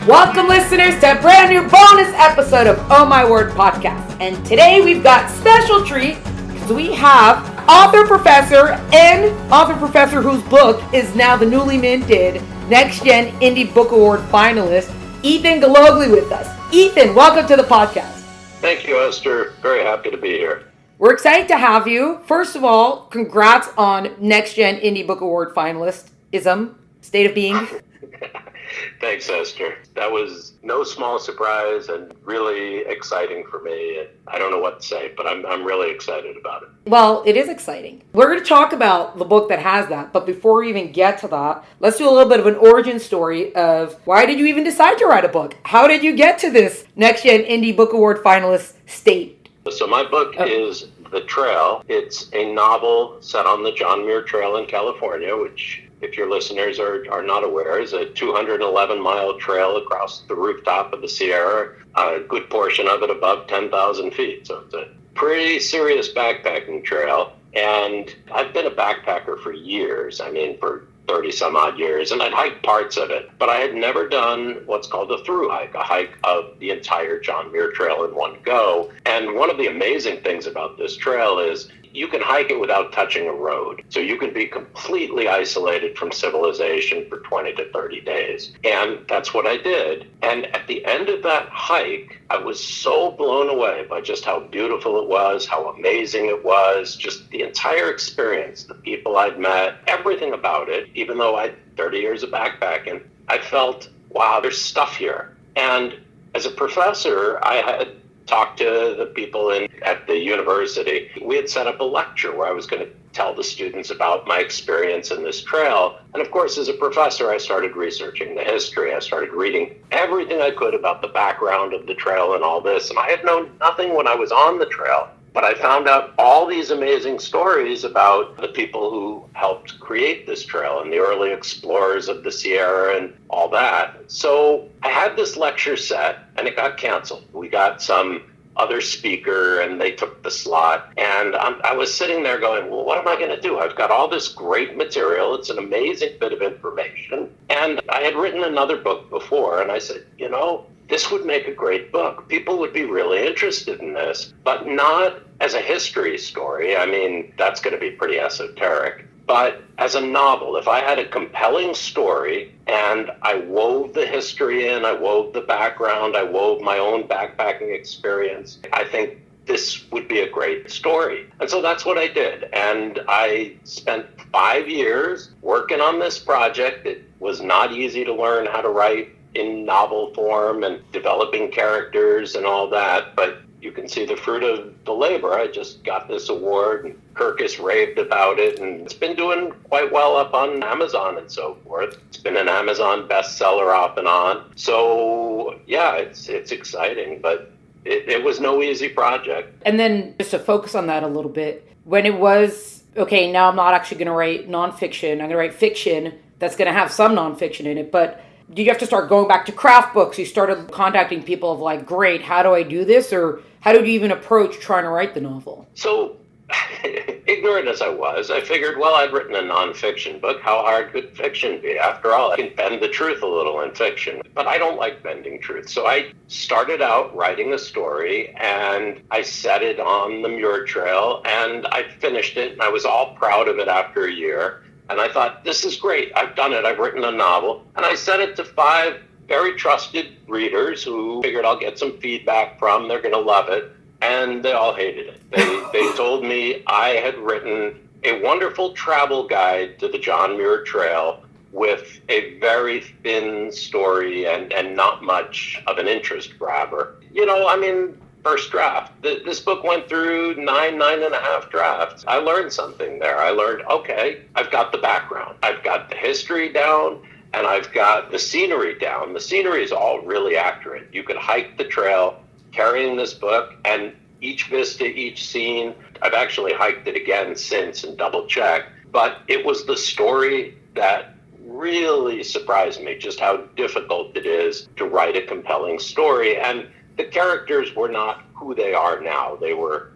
Welcome, listeners, to a brand new bonus episode of Oh My Word podcast. And today we've got special treat because we have author professor whose book is now the newly minted Next Gen Indie Book Award finalist, Ethan Gallogly, with us. Ethan, welcome to the podcast. Thank you, Esther. Very happy to be here. We're excited to have you. First of all, congrats on Next Gen Indie Book Award finalism, state of being. Thanks, Esther. That was no small surprise and really exciting for me. And I don't know what to say, but I'm really excited about it. Well, it is exciting. We're going to talk about the book that has that, but before we even get to that, let's do a little bit of an origin story of why did you even decide to write a book? How did you get to this Next Gen Indie Book Award finalist state? So my book is The Trail. It's a novel set on the John Muir Trail in California, which, if your listeners are not aware, is a 211-mile trail across the rooftop of the Sierra, a good portion of it above 10,000 feet. So it's a pretty serious backpacking trail. And I've been a backpacker for years. I mean, for 30 some odd years, and I'd hiked parts of it, but I had never done what's called a through hike, a hike of the entire John Muir Trail in one go. And one of the amazing things about this trail is you can hike it without touching a road. So you can be completely isolated from civilization for 20 to 30 days. And that's what I did. And at the end of that hike, I was so blown away by just how beautiful it was, how amazing it was, just the entire experience, the people I'd met, everything about it. Even though I had 30 years of backpacking, I felt, wow, there's stuff here. And as a professor, I had talked to the people at the university. We had set up a lecture where I was going to tell the students about my experience in this trail. And of course, as a professor, I started researching the history. I started reading everything I could about the background of the trail and all this. And I had known nothing when I was on the trail. But I found out all these amazing stories about the people who helped create this trail and the early explorers of the Sierra and all that. So I had this lecture set and it got canceled. We got some other speaker and they took the slot. And I was sitting there going, well, what am I going to do? I've got all this great material. It's an amazing bit of information. And I had written another book before and I said, this would make a great book. People would be really interested in this, but not as a history story. I mean, that's going to be pretty esoteric. But as a novel, if I had a compelling story and I wove the history in, I wove the background, I wove my own backpacking experience, I think this would be a great story. And so that's what I did. And I spent 5 years working on this project. It was not easy to learn how to write in novel form and developing characters and all that, but you can see the fruit of the labor. I just got this award and Kirkus raved about it, and it's been doing quite well up on Amazon and so forth. It's been an Amazon bestseller off and on. So yeah, it's exciting, but it was no easy project. And then just to focus on that a little bit, when it was, okay, now I'm not actually going to write nonfiction, I'm going to write fiction that's going to have some nonfiction in it, but did you have to start going back to craft books? You started contacting people of like, great, how do I do this? Or how did you even approach trying to write the novel? So, ignorant as I was, I figured, well, I'd written a nonfiction book. How hard could fiction be? After all, I can bend the truth a little in fiction. But I don't like bending truth. So I started out writing a story and I set it on the Muir Trail and I finished it and I was all proud of it after a year. And I thought, this is great. I've done it. I've written a novel. And I sent it to 5 very trusted readers who figured I'll get some feedback from. They're going to love it. And they all hated it. They told me I had written a wonderful travel guide to the John Muir Trail with a very thin story and not much of an interest grabber. First draft. This book went through 9.5 drafts. I learned something there. I learned, okay, I've got the background. I've got the history down, and I've got the scenery down. The scenery is all really accurate. You could hike the trail carrying this book, and each vista, each scene, I've actually hiked it again since and double-checked, but it was the story that really surprised me, just how difficult it is to write a compelling story. And the characters were not who they are now. They were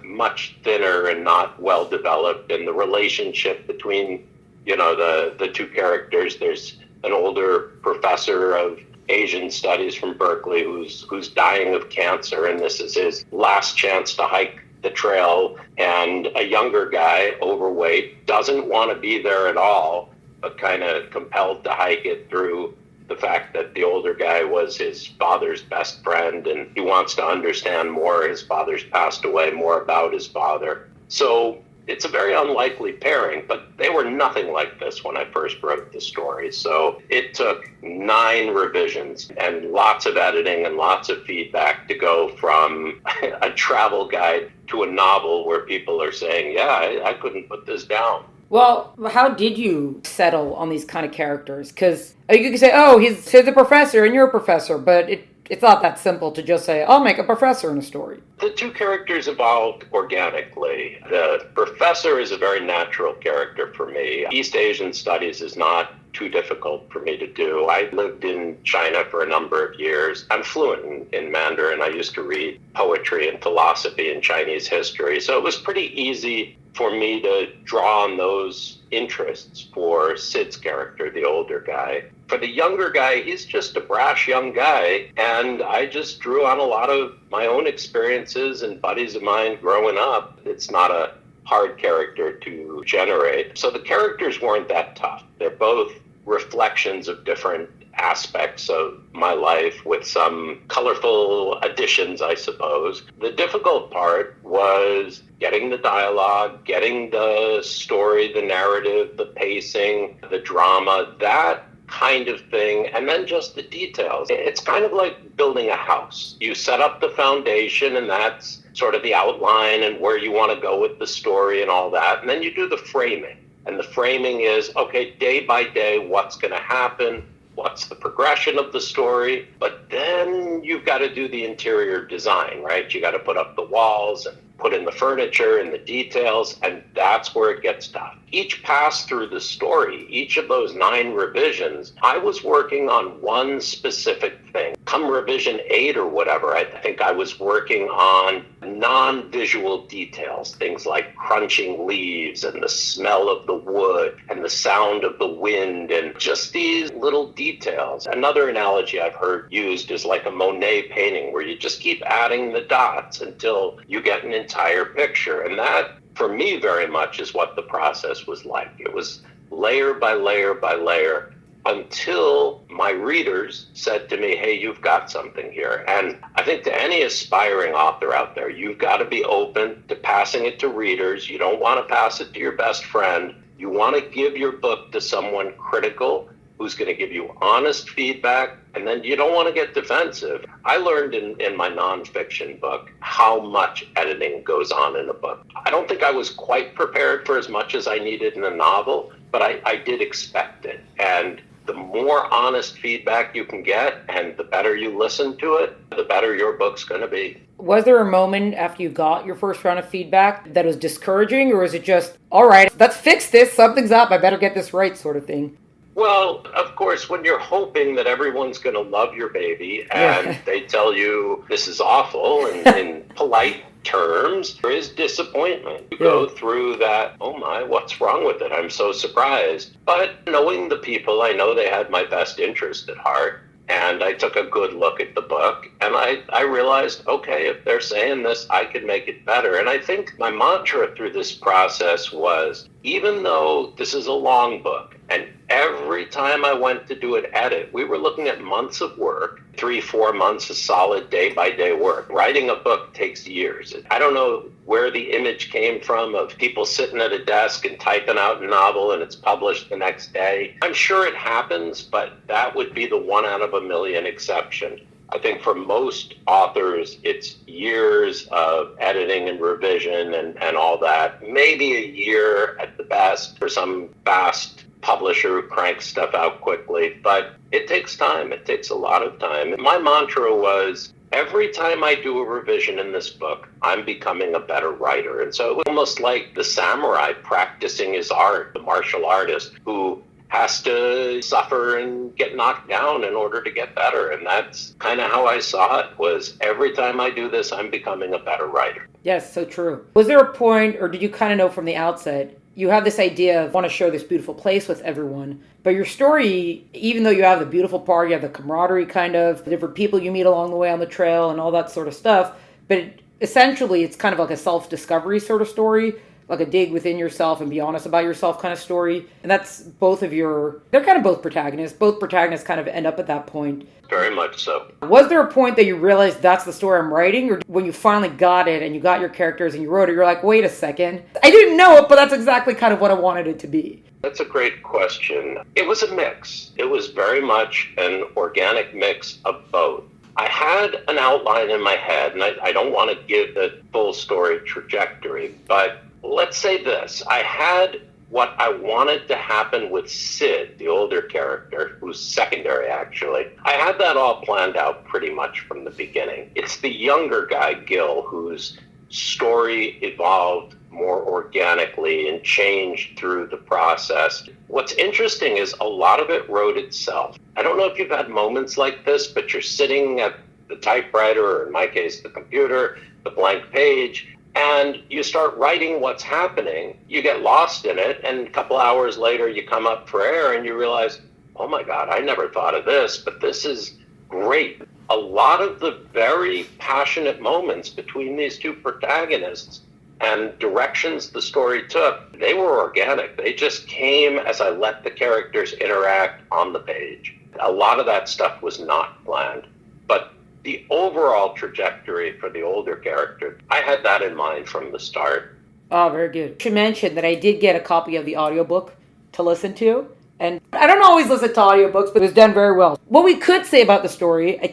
much thinner and not well developed. And the relationship between, the two characters, there's an older professor of Asian studies from Berkeley who's dying of cancer, and this is his last chance to hike the trail, and a younger guy, overweight, doesn't want to be there at all, but kind of compelled to hike it through the fact that the older guy was his father's best friend, and he wants to understand more. His father's passed away, more about his father. So it's a very unlikely pairing, but they were nothing like this when I first wrote the story. So it took 9 revisions and lots of editing and lots of feedback to go from a travel guide to a novel where people are saying, yeah, I couldn't put this down. Well, how did you settle on these kind of characters? Because you could say, oh, he's a professor and you're a professor, but it's not that simple to just say, I'll make a professor in a story. The 2 characters evolved organically. The professor is a very natural character for me. East Asian studies is not too difficult for me to do. I lived in China for a number of years. I'm fluent in Mandarin. I used to read poetry and philosophy and Chinese history. So it was pretty easy for me to draw on those interests for Sid's character, the older guy. For the younger guy, he's just a brash young guy, and I just drew on a lot of my own experiences and buddies of mine growing up. It's not a hard character to generate. So the characters weren't that tough. They're both reflections of different aspects of my life with some colorful additions, I suppose. The difficult part was getting the dialogue, getting the story, the narrative, the pacing, the drama, that kind of thing, and then just the details. It's kind of like building a house. You set up the foundation, and that's sort of the outline and where you want to go with the story and all that, and then you do the framing. And the framing is, okay, day by day, what's going to happen? What's the progression of the story? But then you've got to do the interior design, right? You got to put up the walls and put in the furniture and the details, and that's where it gets tough. Each pass through the story, each of those 9 revisions, I was working on one specific thing. Come revision 8 or whatever, I think I was working on non-visual details, things like crunching leaves and the smell of the wood and the sound of the wind and just these little details. Another analogy I've heard used is like a Monet painting where you just keep adding the dots until you get an entire picture. And that, for me, very much is what the process was like. It was layer by layer by layer until my readers said to me, hey, you've got something here. And I think to any aspiring author out there, you've got to be open to passing it to readers. You don't want to pass it to your best friend. You want to give your book to someone critical who's going to give you honest feedback, and then you don't want to get defensive. I learned in my nonfiction book how much editing goes on in a book. I don't think I was quite prepared for as much as I needed in a novel, but I did expect it. And the more honest feedback you can get and the better you listen to it, the better your book's going to be. Was there a moment after you got your first round of feedback that was discouraging, or is it just, all right, let's fix this, something's up, I better get this right sort of thing? Well, of course, when you're hoping that everyone's going to love your baby and they tell you this is awful and in polite terms, there is disappointment. You go through that, oh my, what's wrong with it? I'm so surprised. But knowing the people, I know they had my best interest at heart. And I took a good look at the book and I realized, okay, if they're saying this, I could make it better. And I think my mantra through this process was, even though this is a long book, and every time I went to do an edit, we were looking at months of work, 3-4 months of solid day-by-day work. Writing a book takes years. I don't know where the image came from of people sitting at a desk and typing out a novel and it's published the next day. I'm sure it happens, but that would be the 1 out of a million exception. I think for most authors, it's years of editing and revision and all that. Maybe a year at the best for some fast publisher who cranks stuff out quickly, but it takes time. It takes a lot of time. And my mantra was, every time I do a revision in this book, I'm becoming a better writer. And so it was almost like the samurai practicing his art, the martial artist who has to suffer and get knocked down in order to get better. And that's kind of how I saw it, was every time I do this, I'm becoming a better writer. Yes, so true. Was there a point, or did you kind of know from the outset, you have this idea of want to share this beautiful place with everyone. But your story, even though you have the beautiful part, you have the camaraderie kind of, the different people you meet along the way on the trail and all that sort of stuff. But essentially, it's kind of like a self-discovery sort of story, like a dig within yourself and be honest about yourself kind of story. And that's they're kind of both protagonists. Both protagonists kind of end up at that point. Very much so. Was there a point that you realized that's the story I'm writing? Or when you finally got it and you got your characters and you wrote it, you're like, wait a second. I didn't know it, but that's exactly kind of what I wanted it to be. That's a great question. It was a mix. It was very much an organic mix of both. I had an outline in my head, and I don't want to give the full story trajectory, but let's say this. I had what I wanted to happen with Sid, the older character, who's secondary actually. I had that all planned out pretty much from the beginning. It's the younger guy, Gil, whose story evolved more organically and changed through the process. What's interesting is a lot of it wrote itself. I don't know if you've had moments like this, but you're sitting at the typewriter, or in my case, the computer, the blank page, and you start writing what's happening. You get lost in it, and a couple hours later you come up for air and you realize, oh my God, I never thought of this, but this is great. A lot of the very passionate moments between these two protagonists and directions the story took, they were organic. They just came as I let the characters interact on the page. A lot of that stuff was not planned, but the overall trajectory for the older character, I had that in mind from the start. Oh, very good. You mentioned that I did get a copy of the audiobook to listen to. And I don't always listen to audiobooks, but it was done very well. What we could say about the story, I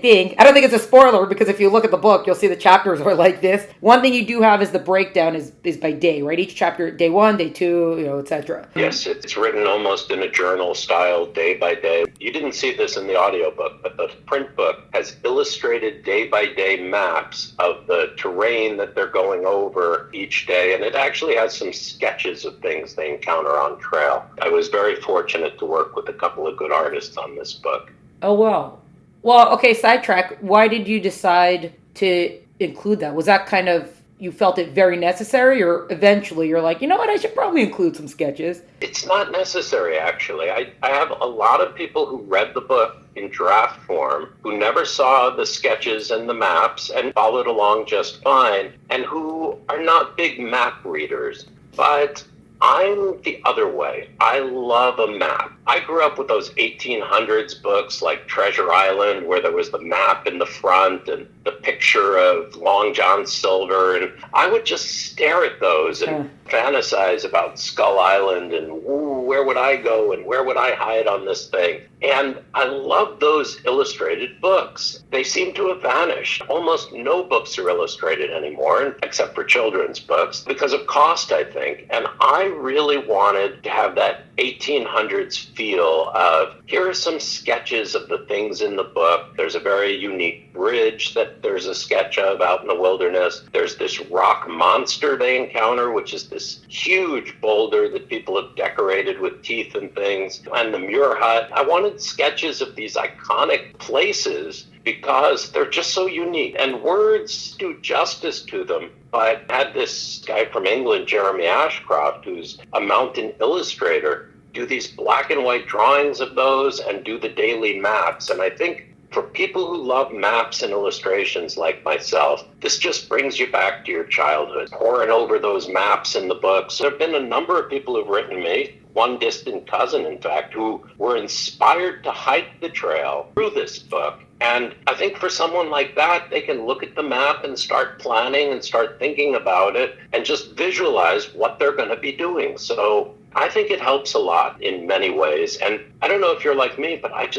don't think it's a spoiler, because if you look at the book, you'll see the chapters are like this. One thing you do have is the breakdown is by day, right? Each chapter, day 1, day 2, etc. Yes, it's written almost in a journal style, day by day. You didn't see this in the audiobook, but the print book has illustrated day-by-day maps of the terrain that they're going over each day, and it actually has some sketches of things they encounter on trail. I was very fortunate to work with a couple of good artists on this book. Oh, wow. Well, okay, sidetrack. Why did you decide to include that? Was that kind of, you felt it very necessary, or eventually you're like, you know what, I should probably include some sketches? It's not necessary, actually. I have a lot of people who read the book in draft form, who never saw the sketches and the maps and followed along just fine, and who are not big map readers. But I'm the other way. I love a map. I grew up with those 1800s books like Treasure Island, where there was the map in the front and the picture of Long John Silver. And I would just stare at those and fantasize about Skull Island and, ooh, where would I go and where would I hide on this thing? And I love those illustrated books. They seem to have vanished. Almost no books are illustrated anymore, except for children's books, because of cost, I think. And I really wanted to have that 1800s feel of, here are some sketches of the things in the book. There's a very unique bridge that there's a sketch of out in the wilderness. There's this rock monster they encounter, which is this huge boulder that people have decorated with teeth and things, and the Muir hut. I wanted sketches of these iconic places because they're just so unique, and words do justice to them. But I had this guy from England, Jeremy Ashcroft, who's a mountain illustrator, do these black and white drawings of those and do the daily maps. And I think for people who love maps and illustrations like myself, this just brings you back to your childhood, poring over those maps in the books. There have been a number of people who've written me, one distant cousin, in fact, who were inspired to hike the trail through this book. And I think for someone like that, they can look at the map and start planning and start thinking about it and just visualize what they're going to be doing. So I think it helps a lot in many ways. And I don't know if you're like me, but I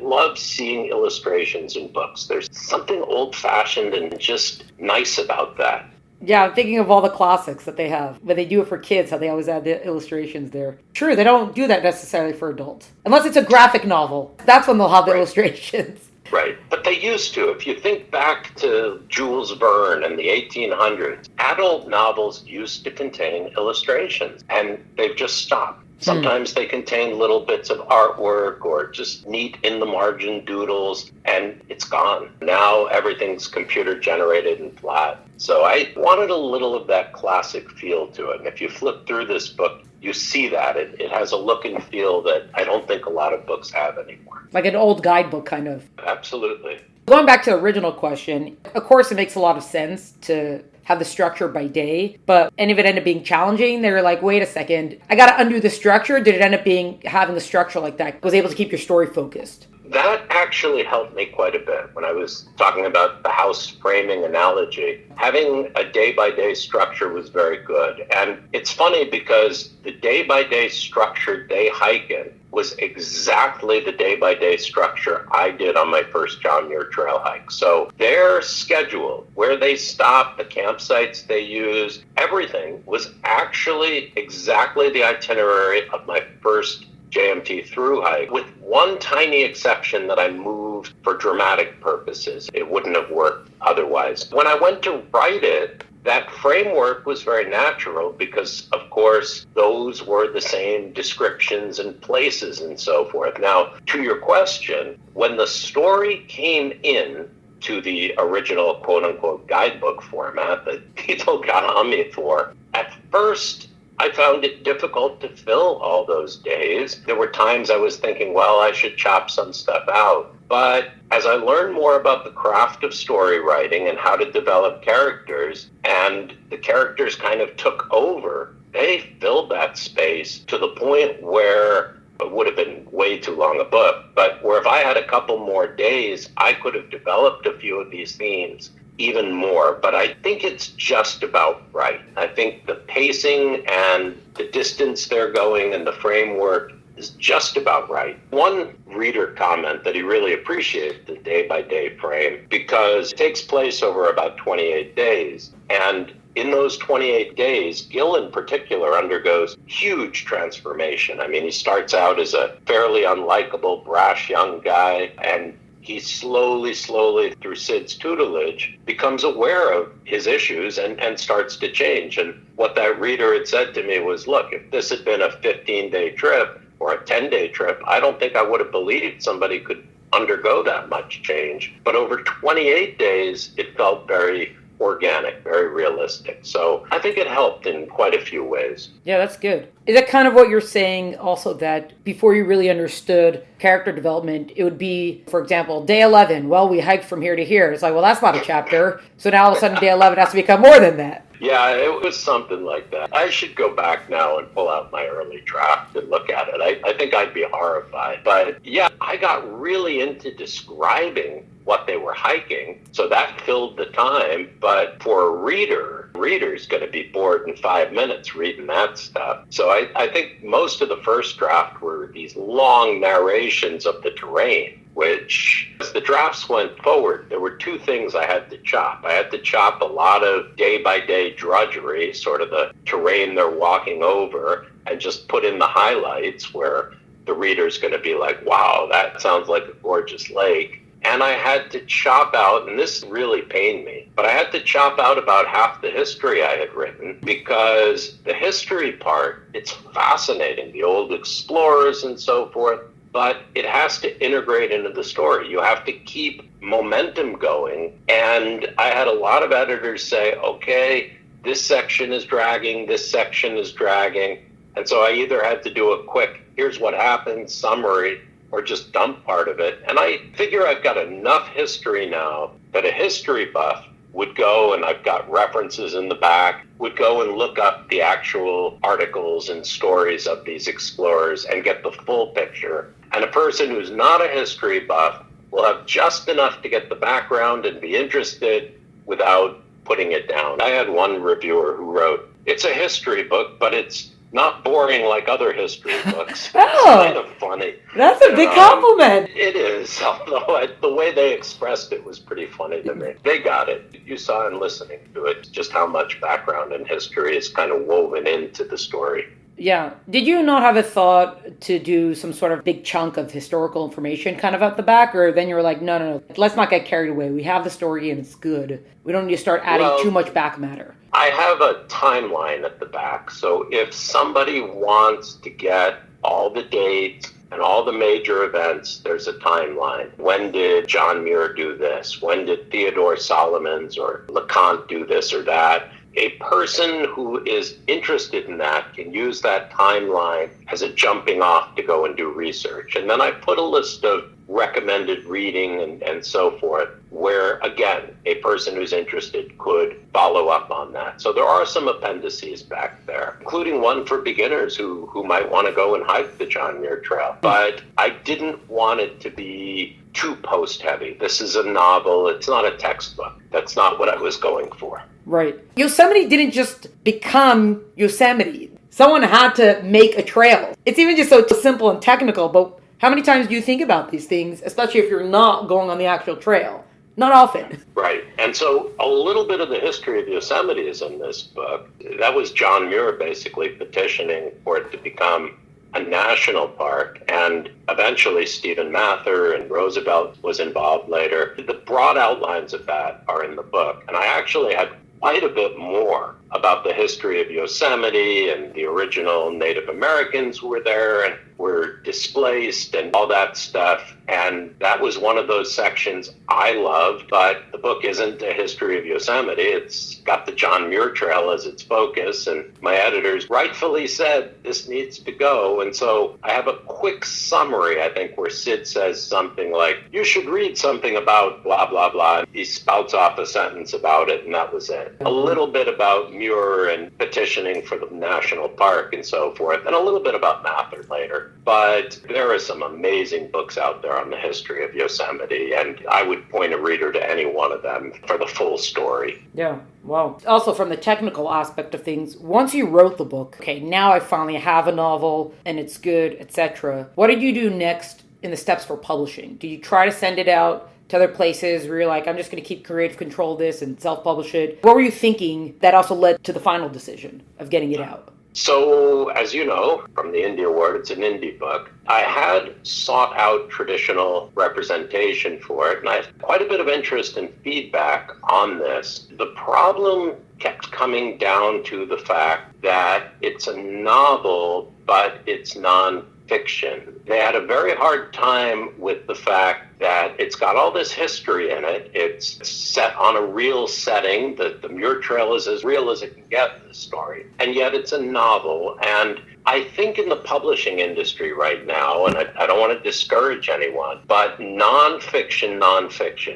love seeing illustrations in books. There's something old-fashioned and just nice about that. Yeah, I'm thinking of all the classics that they have. When they do it for kids, how they always add the illustrations there. True, they don't do that necessarily for adults. Unless it's a graphic novel. That's when they'll have the illustrations. Right, but they used to. If you think back to Jules Verne in the 1800s, adult novels used to contain illustrations, and they've just stopped. Sometimes they contain little bits of artwork or just neat in the margin doodles, and it's gone. Now everything's computer generated and flat. So I wanted a little of that classic feel to it. And if you flip through this book, you see that. It has a look and feel that I don't think a lot of books have anymore. Like an old guidebook, kind of. Absolutely. Going back to the original question, of course, it makes a lot of sense to have the structure by day, but any of it ended up being challenging. They were like, wait a second, I got to undo the structure. Did it end up being having the structure like that? Was able to keep your story focused? That actually helped me quite a bit when I was talking about the house framing analogy. Having a day-by-day structure was very good. And it's funny because the day-by-day structure they hike in was exactly the day-by-day structure I did on my first John Muir Trail hike. So their schedule, where they stopped, the campsites they used, everything was actually exactly the itinerary of my first JMT through hike, with one tiny exception that I moved for dramatic purposes. It wouldn't have worked otherwise. When I went to write it, that framework was very natural because, of course, those were the same descriptions and places and so forth. Now, to your question, when the story came in to the original quote-unquote guidebook format that people got on me for, at first, I found it difficult to fill all those days. There were times I was thinking, well, I should chop some stuff out. But as I learned more about the craft of story writing and how to develop characters, and the characters kind of took over, they filled that space to the point where it would have been way too long a book, but where if I had a couple more days, I could have developed a few of these themes even more. But I think it's just about right. I think the pacing and the distance they're going and the framework is just about right. One reader comment that he really appreciated the day-by-day frame because it takes place over about 28 days. And in those 28 days, Gil in particular undergoes huge transformation. I mean, he starts out as a fairly unlikable, brash young guy, and he slowly, through Sid's tutelage, becomes aware of his issues and starts to change. And what that reader had said to me was, look, if this had been a 15-day trip or a 10-day trip, I don't think I would have believed somebody could undergo that much change. But over 28 days, it felt very organic, very realistic. So I think it helped in quite a few ways. Yeah, that's good. Is that kind of what you're saying also, that before you really understood character development, it would be, for example, day 11, well, we hiked from here to here. It's like, well, that's not a chapter. So now all of a sudden day 11 has to become more than that. Yeah, it was something like that. I should go back now and pull out my early draft and look at it. I think I'd be horrified. But yeah, I got really into describing what they were hiking, so that filled the time. But for a reader's going to be bored in 5 minutes reading that stuff. So I think most of the first draft were these long narrations of the terrain, which, as the drafts went forward, there were two things I had to chop. I had to chop a lot of day-by-day drudgery, sort of the terrain they're walking over, and just put in the highlights where the reader's going to be like, wow, that sounds like a gorgeous lake. And I had to chop out, and this really pained me, but I had to chop out about half the history I had written, because the history part, it's fascinating, the old explorers and so forth, but it has to integrate into the story. You have to keep momentum going. And I had a lot of editors say, okay, this section is dragging, this section is dragging. And so I either had to do a quick, here's what happened, summary, or just dump part of it. And I figure I've got enough history now that a history buff would go, and I've got references in the back, would go and look up the actual articles and stories of these explorers and get the full picture. And a person who's not a history buff will have just enough to get the background and be interested without putting it down. I had one reviewer who wrote, it's a history book, but it's not boring like other history books. Oh, it's kind of funny. That's a big compliment. It is, although the way they expressed it was pretty funny to me. They got it. You saw in listening to it just how much background and history is kind of woven into the story. Yeah. Did you not have a thought to do some sort of big chunk of historical information kind of at the back? Or then you were like, no, let's not get carried away. We have the story and it's good. We don't need to start adding too much back matter. I have a timeline at the back. So if somebody wants to get all the dates, And all the major events, there's a timeline. When did John Muir do this? When did Theodore Solomons or LeConte do this or that? A person who is interested in that can use that timeline as a jumping off to go and do research. And then I put a list of recommended reading and so forth, where, again, a person who's interested could follow up on that. So there are some appendices back there, including one for beginners who might want to go and hike the John Muir Trail. But I didn't want it to be too post-heavy. This is a novel. It's not a textbook. That's not what I was going for. Right. Yosemite didn't just become Yosemite. Someone had to make a trail. It's even just so simple and technical, but how many times do you think about these things, especially if you're not going on the actual trail? Not often. Right. And so a little bit of the history of Yosemite is in this book. That was John Muir basically petitioning for it to become a national park, and eventually Stephen Mather and Roosevelt was involved later. The broad outlines of that are in the book, and I actually had quite a bit more about the history of Yosemite and the original Native Americans who were there and were displaced and all that stuff. And that was one of those sections I loved, but the book isn't a history of Yosemite. It's got the John Muir Trail as its focus, and my editors rightfully said this needs to go. And so I have a quick summary, I think, where Sid says something like, you should read something about blah, blah, blah. He spouts off a sentence about it, and that was it. A little bit about Muir and petitioning for the national park and so forth, and a little bit about Mather later. But there are some amazing books out there on the history of Yosemite, and I would point a reader to any one of them for the full story. Yeah, wow. Also, from the technical aspect of things, once you wrote the book, okay, now I finally have a novel and it's good, etc. What did you do next in the steps for publishing? Do you try to send it out to other places where you're like, I'm just going to keep creative control of this and self-publish it? What were you thinking that also led to the final decision of getting it out? So, as you know, from the Indie Award, it's an indie book. I had sought out traditional representation for it, and I had quite a bit of interest and feedback on this. The problem kept coming down to the fact that it's a novel, but it's nonfiction. They had a very hard time with the fact that it's got all this history in it. It's set on a real setting. The Muir Trail is as real as it can get in this story. And yet it's a novel. And I think in the publishing industry right now, and I don't want to discourage anyone, but nonfiction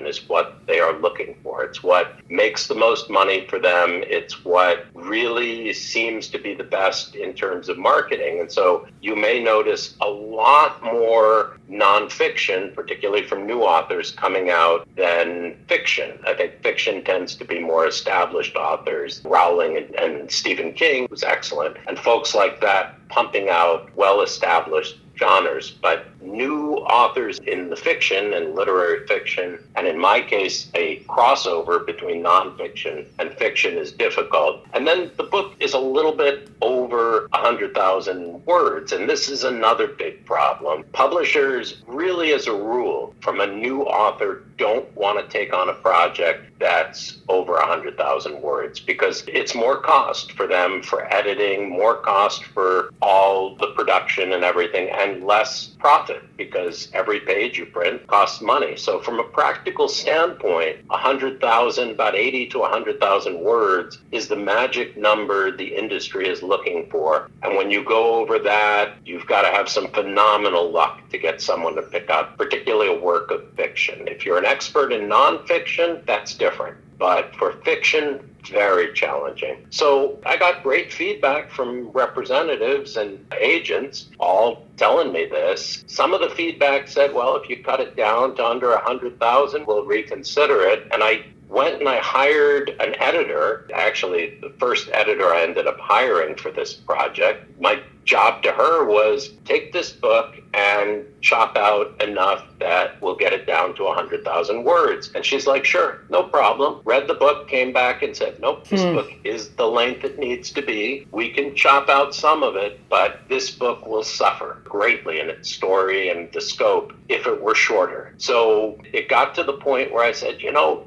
is what they are looking for. It's what makes the most money for them. It's what really seems to be the best in terms of marketing. And so you may notice a lot more nonfiction, particularly from new authors, coming out than fiction. I think fiction tends to be more established authors, Rowling and Stephen King, who's excellent, and folks like that pumping out well-established genres. But new authors in the fiction and literary fiction, and in my case, a crossover between nonfiction and fiction is difficult. And then the book is a little bit over 100,000 words, and this is another big problem. Publishers really, as a rule, from a new author, don't want to take on a project that's over 100,000 words because it's more cost for them for editing, more cost for all the production and everything, and less profit because every page you print costs money. So from a practical standpoint, 100,000, about 80 to 100,000 words is the magic number the industry is looking for. And when you go over that, you've got to have some phenomenal luck to get someone to pick up, particularly a work of fiction. If you're an expert in nonfiction, that's different. But for fiction, very challenging. So I got great feedback from representatives and agents all telling me this. Some of the feedback said, well, if you cut it down to under 100,000, we'll reconsider it. And I went and I hired an editor. Actually, the first editor I ended up hiring for this project. My job to her was take this book and chop out enough that we'll get it down to 100,000 words. And she's like, sure, no problem. Read the book, came back and said, nope, this book is the length it needs to be. We can chop out some of it, but this book will suffer greatly in its story and the scope if it were shorter. So it got to the point where I said,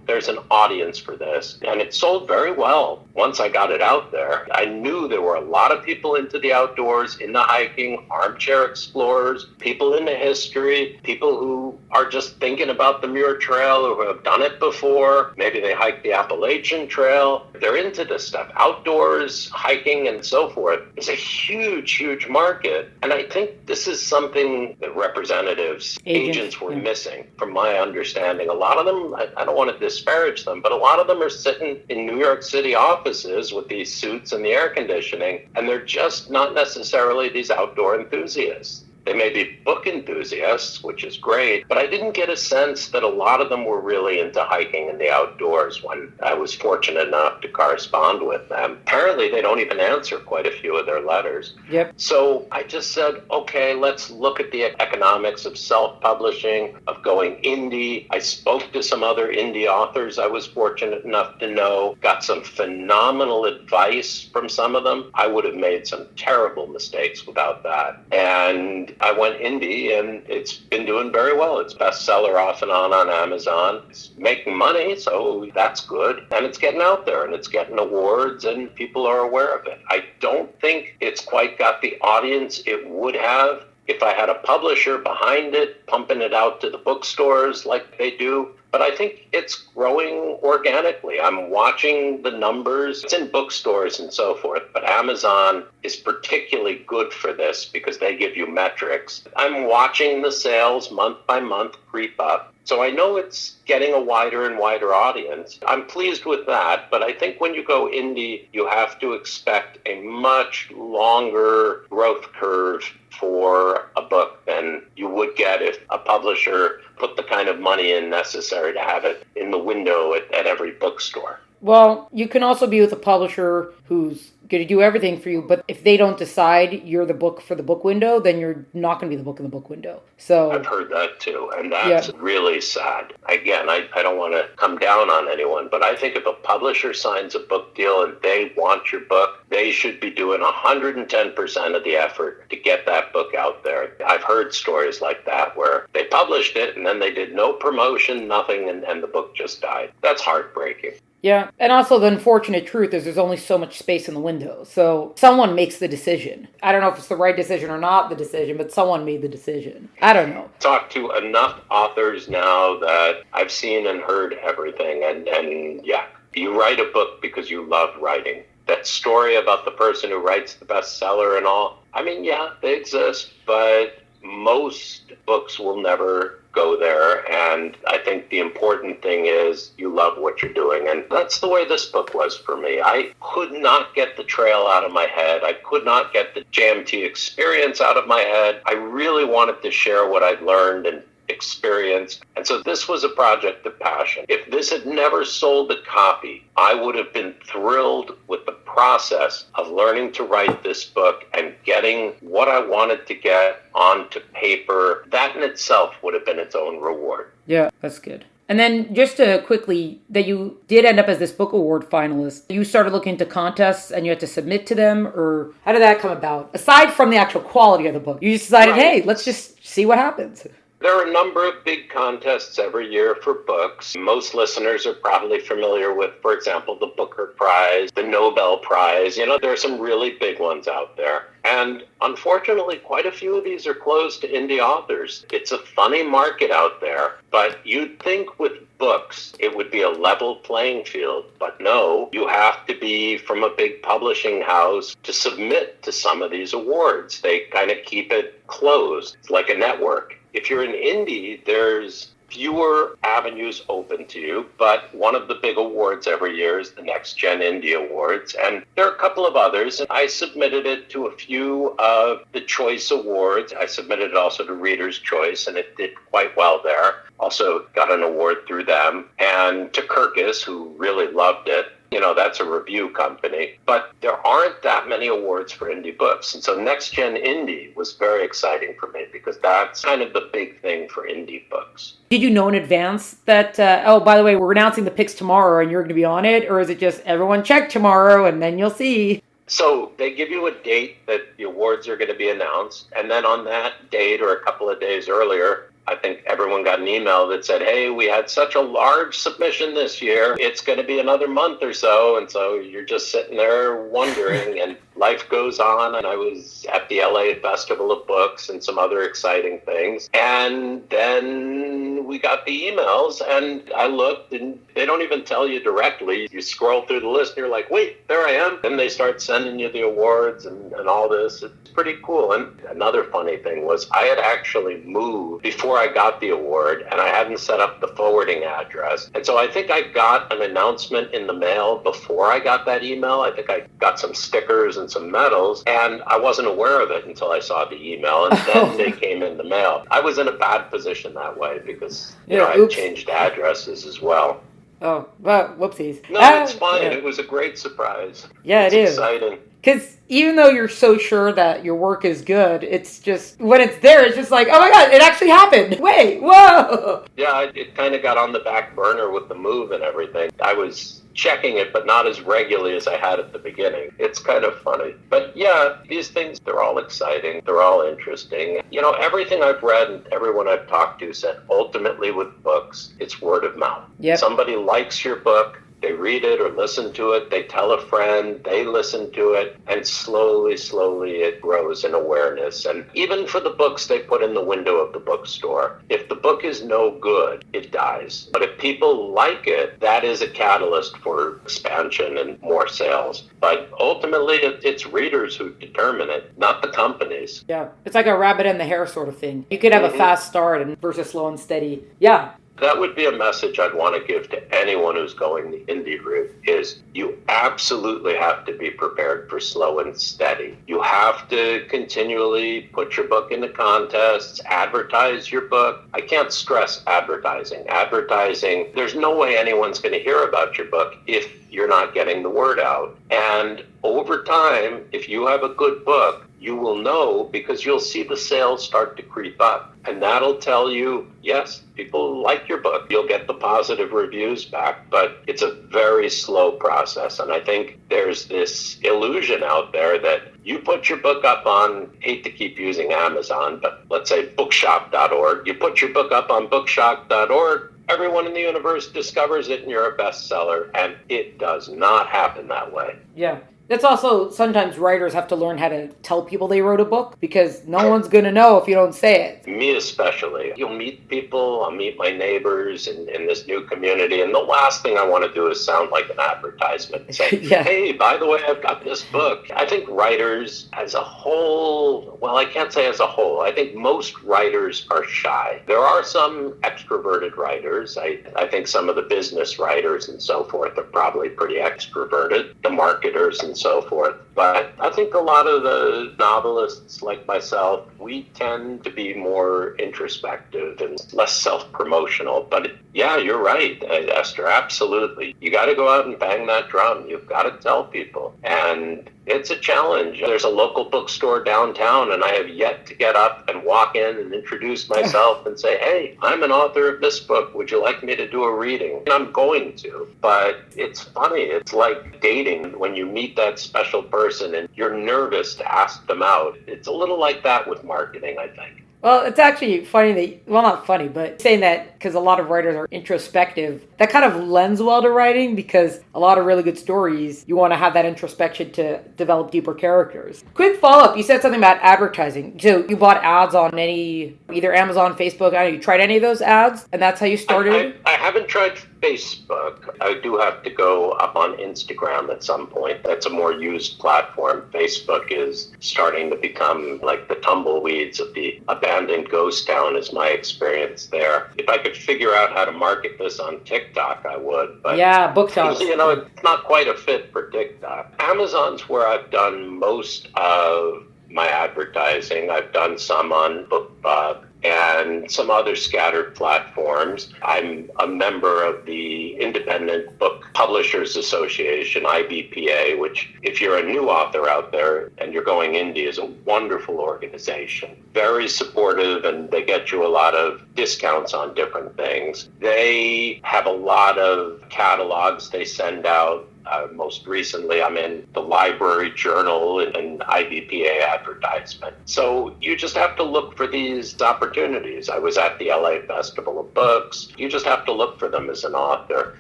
there's an audience for this. And it sold very well once I got it out there. I knew there were a lot of people into the outdoors outdoors, into hiking, armchair explorers, people into history, people who are just thinking about the Muir Trail or who have done it before. Maybe they hike the Appalachian Trail. They're into this stuff. Outdoors, hiking, and so forth is a huge, huge market. And I think this is something that representatives, agents were missing, from my understanding. A lot of them, I don't want to disparage them, but a lot of them are sitting in New York City offices with these suits and the air conditioning, and they're just not necessarily these outdoor enthusiasts. They may be book enthusiasts, which is great, but I didn't get a sense that a lot of them were really into hiking in the outdoors when I was fortunate enough to correspond with them. Apparently, they don't even answer quite a few of their letters. Yep. So I just said, okay, let's look at the economics of self-publishing, of going indie. I spoke to some other indie authors I was fortunate enough to know, got some phenomenal advice from some of them. I would have made some terrible mistakes without that. And I went indie, and it's been doing very well. It's bestseller off and on Amazon. It's making money, so that's good. And it's getting out there, and it's getting awards, and people are aware of it. I don't think it's quite got the audience it would have if I had a publisher behind it, pumping it out to the bookstores like they do. But I think it's growing organically. I'm watching the numbers. It's in bookstores and so forth, but Amazon is particularly good for this because they give you metrics. I'm watching the sales month by month creep up. So I know it's getting a wider and wider audience. I'm pleased with that, but I think when you go indie, you have to expect a much longer growth curve for a book than you would get if a publisher put the kind of money in necessary to have it in the window at every bookstore. Well, you can also be with a publisher who's going to do everything for you, but if they don't decide you're the book for the book window, then you're not going to be the book in the book window. So I've heard that too, and that's really sad. Again, I don't want to come down on anyone, but I think if a publisher signs a book deal and they want your book, they should be doing 110% of the effort to get that book out there. I've heard stories like that where they published it and then they did no promotion, nothing, and the book just died. That's heartbreaking. Yeah, and also the unfortunate truth is there's only so much space in the window. So someone makes the decision. I don't know if it's the right decision or not the decision, but someone made the decision. I don't know. Talked to enough authors now that I've seen and heard everything. And yeah, you write a book because you love writing. That story about the person who writes the bestseller and all, I mean, yeah, they exist, but most books will never go there. And I think the important thing is you love what you're doing. And that's the way this book was for me. I could not get the trail out of my head. I could not get the JMT experience out of my head. I really wanted to share what I'd learned and experienced. And so this was a project of passion. If this had never sold a copy, I would have been thrilled with the process of learning to write this book and getting what I wanted to get onto paper. That in itself would have been its own reward. Yeah, that's good. And then just to quickly, that you did end up as this book award finalist. You started looking into contests and you had to submit to them, or how did that come about? Aside from the actual quality of the book, you just decided, hey, let's just see what happens. There are a number of big contests every year for books. Most listeners are probably familiar with, for example, the Booker Prize, the Nobel Prize. You know, there are some really big ones out there. And unfortunately, quite a few of these are closed to indie authors. It's a funny market out there, but you'd think with books it would be a level playing field. But no, you have to be from a big publishing house to submit to some of these awards. They kind of keep it closed. It's like a network. If you're an indie, there's fewer avenues open to you, but one of the big awards every year is the Next Gen Indie Awards, and there are a couple of others, and I submitted it to a few of the Choice Awards. I submitted it also to Reader's Choice, and it did quite well there. Also got an award through them, and to Kirkus, who really loved it. You know, that's a review company. But there aren't that many awards for indie books. And so Next Gen Indie was very exciting for me because that's kind of the big thing for indie books. Did you know in advance that, oh, by the way, we're announcing the picks tomorrow and you're going to be on it? Or is it just everyone check tomorrow and then you'll see? So they give you a date that the awards are going to be announced. And then on that date or a couple of days earlier, I think everyone got an email that said, hey, we had such a large submission this year. It's going to be another month or so. And so you're just sitting there wondering. And life goes on, and I was at the LA Festival of Books and some other exciting things. And then we got the emails, and I looked, and they don't even tell you directly. You scroll through the list, and you're like, wait, there I am. And they start sending you the awards and all this. It's pretty cool. And another funny thing was I had actually moved before I got the award, and I hadn't set up the forwarding address. And so I think I got an announcement in the mail before I got that email. I think I got some stickers and some medals, and I wasn't aware of it until I saw the email, and then they came in the mail. I was in a bad position that way because I changed addresses as well. Oh, well, whoopsies. No, it's fine. Yeah. It was a great surprise. Yeah, it's exciting. Because even though you're so sure that your work is good, it's just, when it's there, it's just like, oh my God, it actually happened. Wait, whoa. Yeah, it kind of got on the back burner with the move and everything. I was checking it, but not as regularly as I had at the beginning. It's kind of funny. But yeah, these things, they're all exciting. They're all interesting. Everything I've read and everyone I've talked to said, ultimately with books, it's word of mouth. Yep. Somebody likes your book. They read it or listen to it, they tell a friend, they listen to it, and slowly it grows in awareness. And even for the books they put in the window of the bookstore, if the book is no good, it dies. But if people like it, that is a catalyst for expansion and more sales. But ultimately, it's readers who determine it, not the companies. Yeah, it's like a rabbit and the hare sort of thing. You could have a fast start versus slow and steady. Yeah. That would be a message I'd want to give to anyone who's going the indie route, is you absolutely have to be prepared for slow and steady. You have to continually put your book into contests, advertise your book. I can't stress advertising. Advertising, there's no way anyone's going to hear about your book if you're not getting the word out. And over time, if you have a good book, you will know because you'll see the sales start to creep up. And that'll tell you, yes, people like your book. You'll get the positive reviews back, but it's a very slow process. And I think there's this illusion out there that you put your book up on, hate to keep using Amazon, but let's say bookshop.org. You put your book up on bookshop.org, everyone in the universe discovers it and you're a bestseller. And it does not happen that way. Yeah. That's also, sometimes writers have to learn how to tell people they wrote a book because no one's going to know if you don't say it. Me especially. You'll meet people, I'll meet my neighbors in this new community, and the last thing I want to do is sound like an advertisement and say, hey, by the way, I've got this book. I think writers as a whole, well, I can't say as a whole, I think most writers are shy. There are some extroverted writers. I think some of the business writers and so forth are probably pretty extroverted, the marketers and so forth. But I think a lot of the novelists like myself, we tend to be more introspective and less self-promotional. But yeah, you're right, Esther, absolutely. You got to go out and bang that drum. You've got to tell people. And it's a challenge. There's a local bookstore downtown, and I have yet to get up and walk in and introduce myself and say, hey, I'm an author of this book. Would you like me to do a reading? And I'm going to. But it's funny. It's like dating when you meet that special person and you're nervous to ask them out. It's a little like that with marketing, I think. Well, it's actually funny that, well, not funny, but saying that because a lot of writers are introspective, that kind of lends well to writing because a lot of really good stories, you want to have that introspection to develop deeper characters. Quick follow-up, you said something about advertising. So you bought ads on either Amazon, Facebook, I don't know, you tried any of those ads? And that's how you started? I haven't tried Facebook. I do have to go up on Instagram at some point. That's a more used platform. Facebook is starting to become like the tumbleweeds of the abandoned ghost town is my experience there. If I could figure out how to market this on TikTok, I would. But, yeah, BookTok. It's not quite a fit for TikTok. Amazon's where I've done most of my advertising. I've done some on BookBub and some other scattered platforms. I'm a member of the Independent Book Publishers Association, IBPA, which if you're a new author out there and you're going indie is a wonderful organization. Very supportive, and they get you a lot of discounts on different things. They have a lot of catalogs they send out. Most recently, I'm in the Library Journal and an IBPA advertisement. So you just have to look for these opportunities. I was at the LA Festival of Books. You just have to look for them as an author.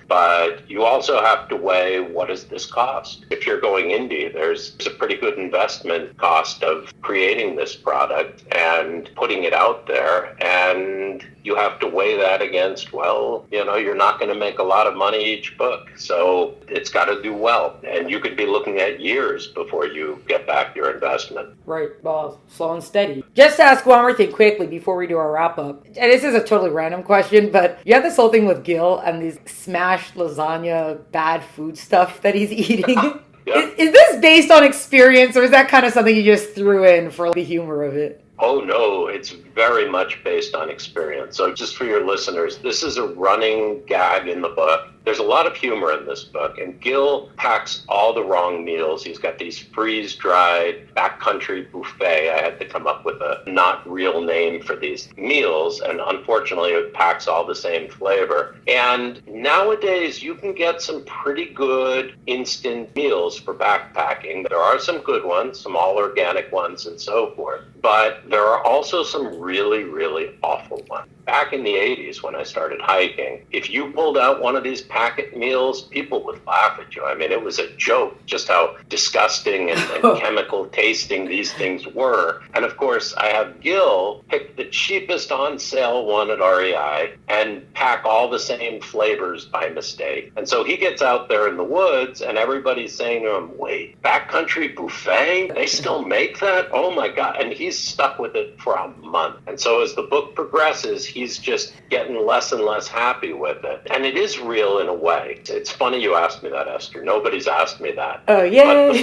But you also have to weigh, what does this cost? If you're going indie, there's a pretty good investment cost of creating this product and putting it out there. And you have to weigh that against, well, you're not going to make a lot of money each book. So it's got to do well. And you could be looking at years before you get back your investment. Right. Well, slow and steady. Just to ask one more thing quickly before we do our wrap up. And this is a totally random question, but you have this whole thing with Gil and these smashed lasagna, bad food stuff that he's eating. Yeah. Is this based on experience, or is that kind of something you just threw in for the humor of it? Oh, no, it's very much based on experience. So just for your listeners, this is a running gag in the book. There's a lot of humor in this book, and Gil packs all the wrong meals. He's got these freeze-dried backcountry buffet. I had to come up with a not real name for these meals, and unfortunately it packs all the same flavor. And nowadays you can get some pretty good instant meals for backpacking. There are some good ones, some all organic ones and so forth, but there are also some really, really awful ones. Back in the 80s when I started hiking, if you pulled out one of these packet meals, people would laugh at you. I mean, it was a joke just how disgusting and chemical tasting these things were. And of course, I have Gil pick the cheapest on sale one at REI and pack all the same flavors by mistake. And so he gets out there in the woods and everybody's saying to him, wait, backcountry buffet? They still make that? Oh my God. And he's stuck with it for a month. And so as the book progresses, he's just getting less and less happy with it. And it is real in a way. It's funny you asked me that, Esther. Nobody's asked me that. Oh, yeah. But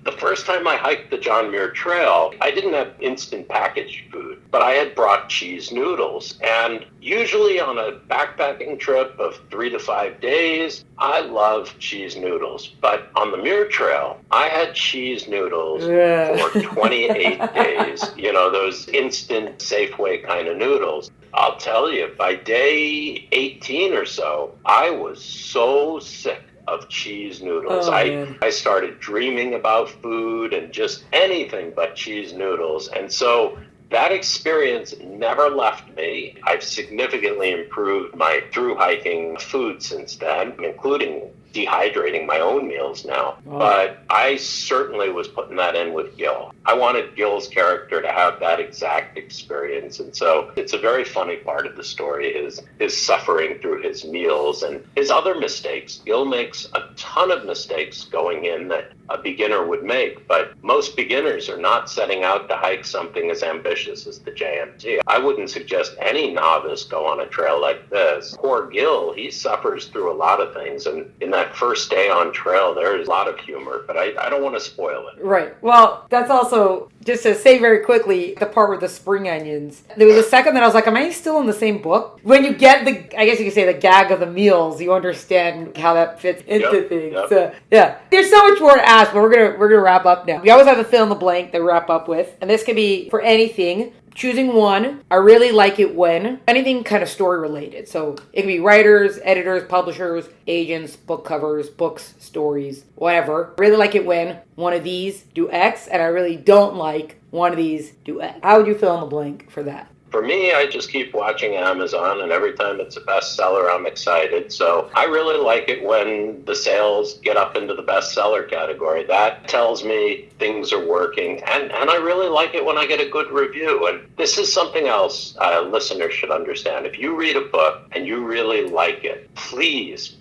the first time I hiked the John Muir Trail, I didn't have instant packaged food, but I had brought cheese noodles. And usually on a backpacking trip of 3 to 5 days, I love cheese noodles. But on the Muir Trail, I had cheese noodles for 28 days. Those instant Safeway kind of noodles. I'll tell you, by day 18 or so, I was so sick of cheese noodles. I started dreaming about food and just anything but cheese noodles. And so that experience never left me. I've significantly improved my through hiking food since then, including dehydrating my own meals now. Oh. But I certainly was putting that in with Gil. I wanted Gil's character to have that exact experience. And so it's a very funny part of the story is his suffering through his meals and his other mistakes. Gil makes a ton of mistakes going in that a beginner would make, but most beginners are not setting out to hike something as ambitious as the JMT. I wouldn't suggest any novice go on a trail like this. Poor Gil, he suffers through a lot of things, and in that first day on trail, there's a lot of humor, but I don't want to spoil it. Right. Well, that's also, just to say very quickly, the part with the spring onions. There was a second that I was like, am I still in the same book? When you get I guess you could say the gag of the meals, you understand how that fits into things. Yep. So, yeah. There's so much more to ask, but we're gonna wrap up now. We always have a fill in the blank that we wrap up with, and this can be for anything. Choosing one, I really like it when anything kind of story related. So it can be writers, editors, publishers, agents, book covers, books, stories, whatever. I really like it when one of these do X, and I really don't like one of these do X. How would you fill in the blank for that? For me, I just keep watching Amazon, and every time it's a bestseller, I'm excited. So I really like it when the sales get up into the bestseller category. That tells me things are working. And I really like it when I get a good review. And this is something else listeners should understand. If you read a book and you really like it, please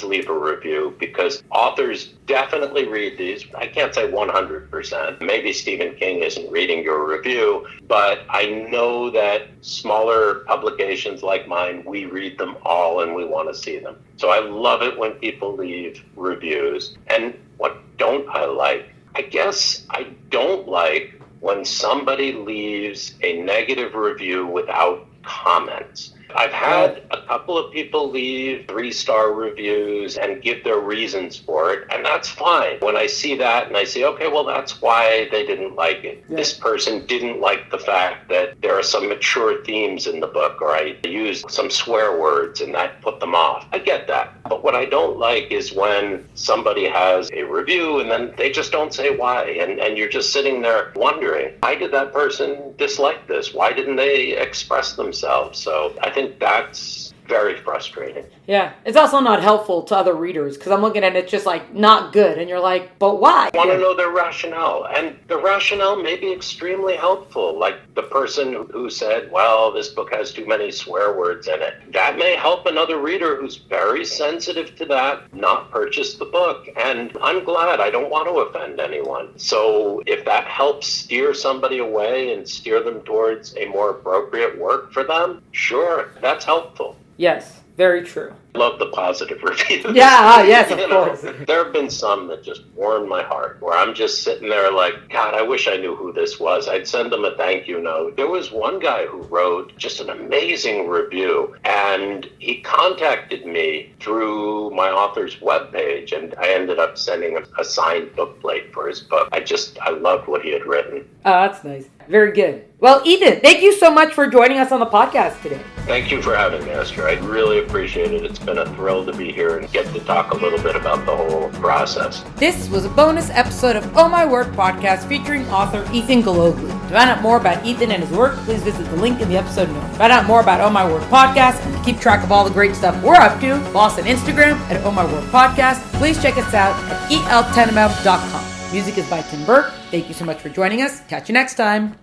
leave a review, because authors definitely read these. I can't say 100%. Maybe Stephen King isn't reading your review, but I know that smaller publications like mine, we read them all and we want to see them. So I love it when people leave reviews. And what don't I like? I guess I don't like when somebody leaves a negative review without comments. I've had a couple of people leave 3-star reviews and give their reasons for it, and that's fine. When I see that and I say, okay, well, that's why they didn't like it. Yeah. This person didn't like the fact that there are some mature themes in the book, or I used some swear words and that put them off. I get that. But what I don't like is when somebody has a review and then they just don't say why, and you're just sitting there wondering, why did that person dislike this? Why didn't they express themselves? So I think that's very frustrating. Yeah, it's also not helpful to other readers because I'm looking at it just like not good, and you're like, but why? I want to know their rationale, and the rationale may be extremely helpful. Like the person who said, well, this book has too many swear words in it. That may help another reader who's very sensitive to that not purchase the book. And I'm glad. I don't want to offend anyone. So if that helps steer somebody away and steer them towards a more appropriate work for them, sure, that's helpful. Yes, very true. Love the positive reviews. Yeah, yes, of course. There have been some that just warm my heart, where I'm just sitting there like, God, I wish I knew who this was. I'd send them a thank you note. There was one guy who wrote just an amazing review, and he contacted me through my author's webpage, and I ended up sending him a signed book plate for his book. I loved what he had written. Oh, that's nice. Very good. Well, Ethan, thank you so much for joining us on the podcast today. Thank you for having me, Esther. I really appreciate it. It's been a thrill to be here and get to talk a little bit about the whole process. This was a bonus episode of Oh My Word podcast featuring author Ethan Gallogly. To find out more about Ethan and his work, please visit the link in the episode notes. To find out more about Oh My Word podcast and to keep track of all the great stuff we're up to, follow us on Instagram at Oh My Word podcast. Please check us out at el10mm.com. Music is by Tim Burke. Thank you so much for joining us. Catch you next time.